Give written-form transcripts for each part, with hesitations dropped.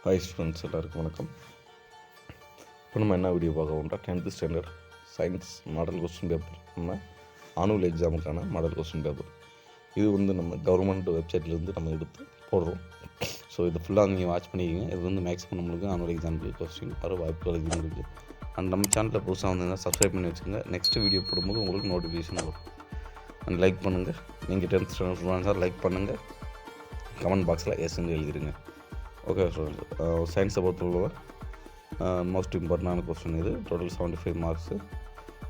Hi students, எல்லாருக்கும் வணக்கம். இப்போ நம்ம என்ன வீடியோ பார்க்க போகிறோம்னா 10th standard science model question paper, நம்ம ஆனுவல் எக்ஸாமுக்கான மாடல் கொஸ்டின் பேப்பர். இது வந்து நம்ம கவர்மெண்ட் வெப்சைட்லேருந்து நம்ம எடுத்து போடுறோம். ஸோ இது ஃபுல்லாக நீங்கள் வாட்ச் பண்ணிக்கிங்க. இது வந்து மேக்ஸிமம் நம்மளுக்கு ஆனுவல் எக்ஸாமுக்கு கொஸ்டின் வர வாய்ப்புகள் அதிகம் இருக்குது. அண்ட் நம்ம சேனலில் புதுசாக வந்தீங்கன்னா சப்ஸ்கிரைப் பண்ணி வச்சுங்க. நெக்ஸ்ட் வீடியோ போடும்போது உங்களுக்கு நோட்டிஃபிகேஷன் வரும். அண்ட் லைக் பண்ணுங்கள். நீங்கள் 10th ஸ்டாண்டர்ட் ஸ்டூடெண்ட்ஸாக லைக் பண்ணுங்கள். கமெண்ட் பாக்ஸில் எஸ்ன்னு எழுதிடுங்க. ஓகே ஸ்டூடெண்ட்ஸ், சயின்ஸை பொறுத்தவரை மோஸ்ட் இம்பார்ட்டண்டான கொஸ்டின் இது. Total 75 marks.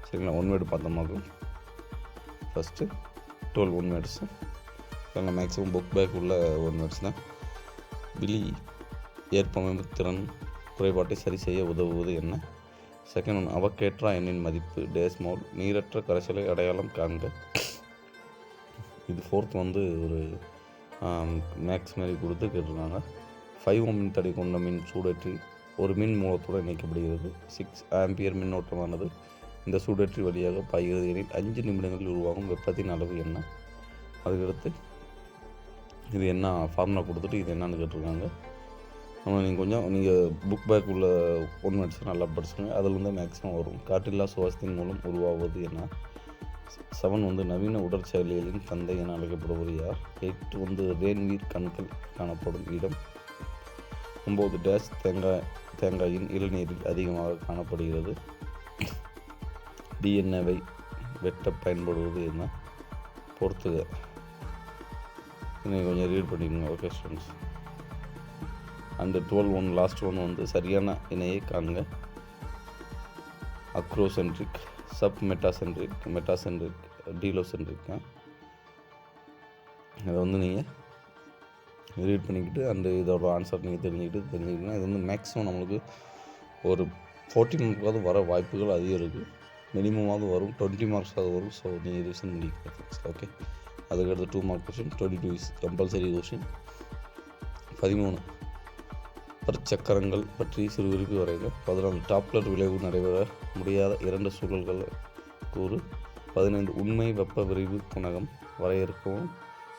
சரிங்களா? 1 வேர்டு பார்த்தோம்னாக்கும் ஃபஸ்ட்டு 12 1 வேர்ட்ஸு. சரிங்களா? மேக்ஸிமம் புக் பேக் உள்ள 1 வேர்ட்ஸ் தான். விழி ஏற்பமைப்பு திறன் குறைபாட்டை சரி செய்ய உதவுவது என்ன? செகண்ட் ஒன்று, அவக்கேற்றா எண்ணின் மதிப்பு டேஸ்மோல் நீரற்ற கரைசலை அடையாளம் காண்க. இது ஃபோர்த் வந்து ஒரு மேக்ஸ் மாதிரி கொடுத்து கேட்டிருக்காங்க. 5 ohm மின்தடை கொண்ட மின் சூடேற்றி ஒரு மின் மூலத்துடன் இணைக்கப்படுகிறது. 6 ஆம்பியர் மின்னோட்டமானது இந்த சூடேற்றி வழியாக பாய்கிறது எனில் 5 நிமிடங்களில் உருவாகும் வெப்பத்தின் அளவு என்ன? அதுக்கடுத்து இது என்ன ஃபார்முலா கொடுத்துட்டு இது என்னன்னு கேட்டிருக்காங்க. நீங்கள் புக் பேக் உள்ள 1 வேர்ட்ஸ் நல்லா படிச்சுங்க. அதில் வந்து மேக்ஸிமம் வரும். காற்றில்லா சுவாசத்தின் மூலம் உருவாவது என்ன? 7 வந்து நவீன உடற்செயலிகளின் தந்தை என அழைக்கப்படுவது யார்? 8 வந்து ரேன்வீர் கண்கள் காணப்படும் இடம். 9 டேஷ் தேங்காயின் இளநீரில் அதிகமாக காணப்படுகிறது. டிஎன்ஏவை வெட்ட பயன்படுவது என்ன? பொறுத்துக. நீங்கள் கொஞ்சம் ரீட் பண்ணிக்கோங்க. Okay students. And 12 1 last one வந்து சரியான இணையை காண்க. Acrocentric, sub metacentric, telocentric. அதை வந்து நீங்கள் ரீட் பண்ணிக்கிட்டு அண்டு இதோட ஆன்சர் நீங்கள் தெரிஞ்சுக்கிட்டீங்கன்னா இது வந்து மேக்ஸிமம் நம்மளுக்கு ஒரு 40 மார்க்காவது வர வாய்ப்புகள் அதிகம் இருக்குது. மினிமமாவது வரும், 20 மார்க்ஸாவது வரும். ஸோ நீங்கள் ரிவிஷன் பண்ணிக்கலாம். ஓகே. அதுக்கடுத்து 2 mark question. 22 is compulsory question. 13 பற்சக்கரங்கள் பற்றி சிறு குறிப்பு வரையில். 14 டாப்லர் விளைவு நடைபெற முடியாத 2 சூழல்கள் கூறு. 15 உண்மை வெப்ப விரைவு குணகம் வரையறுக்கவும்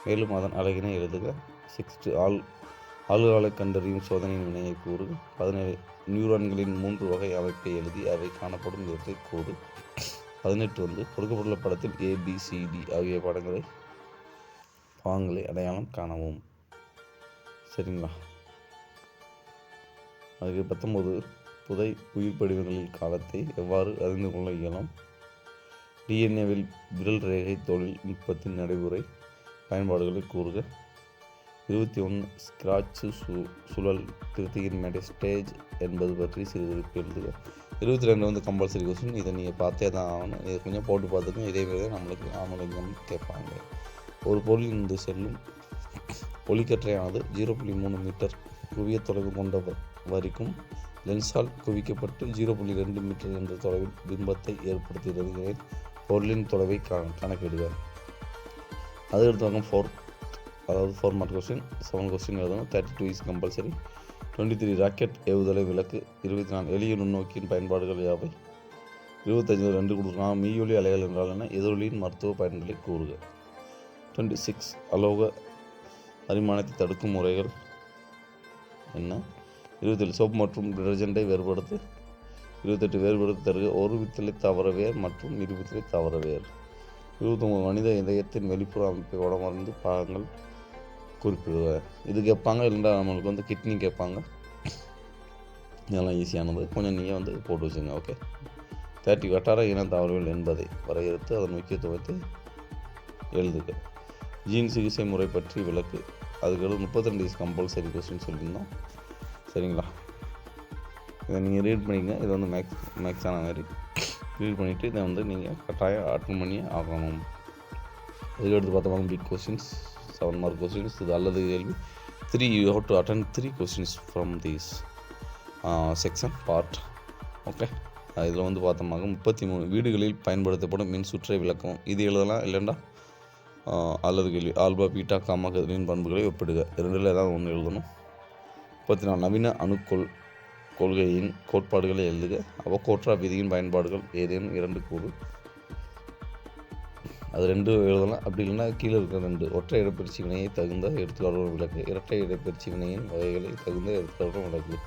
மேலும் அதன் அழகினை எழுதுக. 6 ஆளுகளை கண்டறியும் சோதனையின் வினையை கூறு. 17 நியூரான்களின் 3 வகை அமைப்பை எழுதி அவை காணப்படும் விதத்தை கூறு. 18 வந்து கொடுக்கப்பட்டுள்ள படத்தில் ABCD ஆகிய பாகங்களை அடையாளம் காணவும். சரிங்களா? அதுக்கு 19 புதை உயிர் படிவங்களின் காலத்தை எவ்வாறு அறிந்து கொள்ள இயலும்? டிஎன்ஏவில் விரல் ரேகை தொழில்நுட்பத்தின் நடைமுறை பயன்பாடுகளை கூறுக. 21 ஸ்கிராட்சு சுழல் திருத்தியின் மேடை ஸ்டேஜ் என்பது பற்றி சிறு குறிப்பு எழுதுக. 22 வந்து கம்பல்சரி கொஸ்டின். இதை நீங்கள் பார்த்தே தான் ஆகணும். இதை கொஞ்சம் போட்டு பார்த்துக்கணும். இதேமாரி தான் நம்மளுக்கு ஆனுவல் எக்ஸாம் கேட்பாங்க. ஒரு பொருள் இருந்து செல்லும் ஒளிக்கற்றையானது 0.3 மீட்டர் குவிய தொலைவு கொண்ட வரைக்கும் லென்ஸால் குவிக்கப்பட்டு 0.2 மீட்டர் என்ற தொலைவில் பிம்பத்தை ஏற்படுத்துகிறது. பொருளின் தொலைவை கணக்கிடுக. அது எடுத்தாங்க 4 மார்க் கொஸ்டின். 7 கொஸ்டின் எழுதணும். 32 இஸ் கம்பல்சரி. 23 ராக்கெட் ஏவுதலை விளக்கு. 24 எளிய நுண்ணோக்கியின் பயன்பாடுகள் யாவை? 25 2 கொடுத்துருக்காங்க. மீயொலி அலைகள் என்றால் என்ன? எதிரொலியின் மருத்துவ பயன்களை கூறுக. 26 அலோக அரிமானத்தை தடுக்கும் முறைகள் என்ன? 27 சோப் மற்றும் டிடர்ஜென்ட்டை வேறுபடுத்து. 28 வேறுபடுத்தி தருக. ஒரு வித்திலை தாவர வேர் மற்றும் இருவித்திலை தாவர வேர். 29 மனித இதயத்தின் வெளிப்புற அமைப்பை உடமர்ந்து பாகங்கள் குறிப்பிடுவார். இது கேட்பாங்க. இல்லைன்னா நம்மளுக்கு வந்து கிட்னி கேட்பாங்க. இதெல்லாம் ஈஸியானது. கொஞ்சம் நீங்கள் வந்து போட்டு வச்சுங்க. ஓகே. 30 வட்டார இன தாவரவியல் என்பதை வரையறுத்து அதன் முக்கியத்துவத்தை எழுதுக. ஜீன் சிகிச்சை முறை பற்றி விளக்கு. அதுக்கு 32 இஸ் கம்பல்சரி கொஸ்டின் சொல்லியிருந்தோம். சரிங்களா? இதை நீங்கள் ரீட் பண்ணிங்க. இது வந்து மேக்ஸான மாதிரி ரீட் பண்ணிவிட்டு இதை வந்து நீங்கள் கட்டாயம் அட்டன் பண்ணி ஆகணும். அதுக்கடுத்து பார்த்தோம்னா பிக் கொஸ்டின்ஸ் 7 மார்க் கொஸ்டின்ஸ். இது அல்லது கேள்வி 3 you have to attend 3 questions from these section part. Okay. இதில் வந்து பார்த்தோம்னாக்க 33 வீடுகளில் பயன்படுத்தப்படும் மின் சுற்றை விளக்கவும். இது எழுதலாம். இல்லைண்டா அல்லது கேள்வி ஆல்பா பீட்டா காமா கதிரின் பண்புகளை ஒப்பிடுக. 2ல் ஏதாவது ஒன்று எழுதணும். 34 நவீன கொள்கையின் கோட்பாடுகளை எழுதுக. அவகோட்ரா விதியின் பயன்பாடுகள் ஏதேனும் 2 கூறு. அது 2 எழுதலாம். அப்படி இல்லைன்னா கீழே இருக்கிற 2 ஒற்றை இடப்பெயர்ச்சி வினையை தகுந்த எடுத்துக்காட்டுடன் விளக்கு, இரட்டை இடப்பெயர்ச்சி வினையின் வகைகளை தகுந்த எடுத்துக்காட்டுடன் விளக்கு.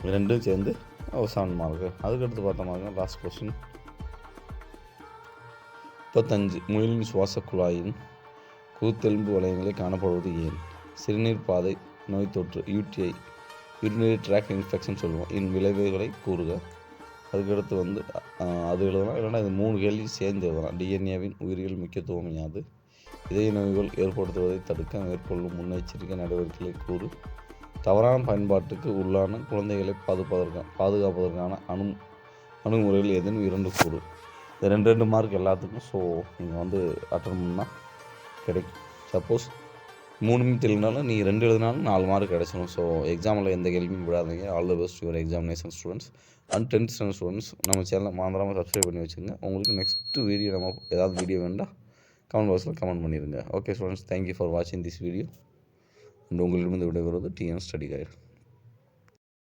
இது 2ம் சேர்ந்து 7 மார்க்கு. அதுக்கடுத்து பார்த்தோம்னா லாஸ்ட் கொஸ்டின் 35. முயலின் சுவாச குழாயின் கூத்தெலும்பு வளையங்களில் காணப்படுவது ஏன்? சிறுநீர் பாதை நோய் தொற்று, UTI, யூரினரி ட்ராக் இன்ஃபெக்ஷன் சொல்லுவோம். விளைவுகளை கூறுக. அதுக்கடுத்து அது எழுதலாம். இல்லைன்னா இது 3 கேள்வி சேர்ந்து எழுதலாம். டிஎன்ஏவின் உயிரியல் முக்கியத்துவம் யாது? இதய நோய்கள் ஏற்படுத்துவதை தடுக்க மேற்கொள்ளும் முன்னெச்சரிக்கை நடவடிக்கைகளை கூறு. தவறான பயன்பாட்டுக்கு உள்ளான குழந்தைகளை பாதுகாப்பதற்கான அணுகுமுறைகள் எதுன்னு 2 கூறு. இந்த 2 மார்க் எல்லாத்துக்கும். ஸோ நீங்கள் அட்டன் பண்ணால் கிடைக்கும். சப்போஸ் 3 தெரியலனாலும் நீ 2 எழுதினாலும் 4 மார்க் கிடச்சிடும். ஸோ எக்ஸாமில் எந்த கேள்வியும் விடாதீங்க. All the best your examination students and 10th standard students. நம்ம சேனலை மறந்துடாமல் சப்ஸ்கிரைப் பண்ணி வச்சுங்க. உங்களுக்கு நெக்ஸ்ட்டு வீடியோ ஏதாவது வீடியோ வேண்டாம் கமெண்ட் பாக்ஸில் கமெண்ட் பண்ணிடுங்க. ஓகே ஸ்டூடெண்ட்ஸ், தேங்க்யூ ஃபார் வாட்சிங் திஸ் வீடியோ. அண்ட் உங்களிடமிருந்து விடைபெறுவது TN ஸ்டடி கைடு.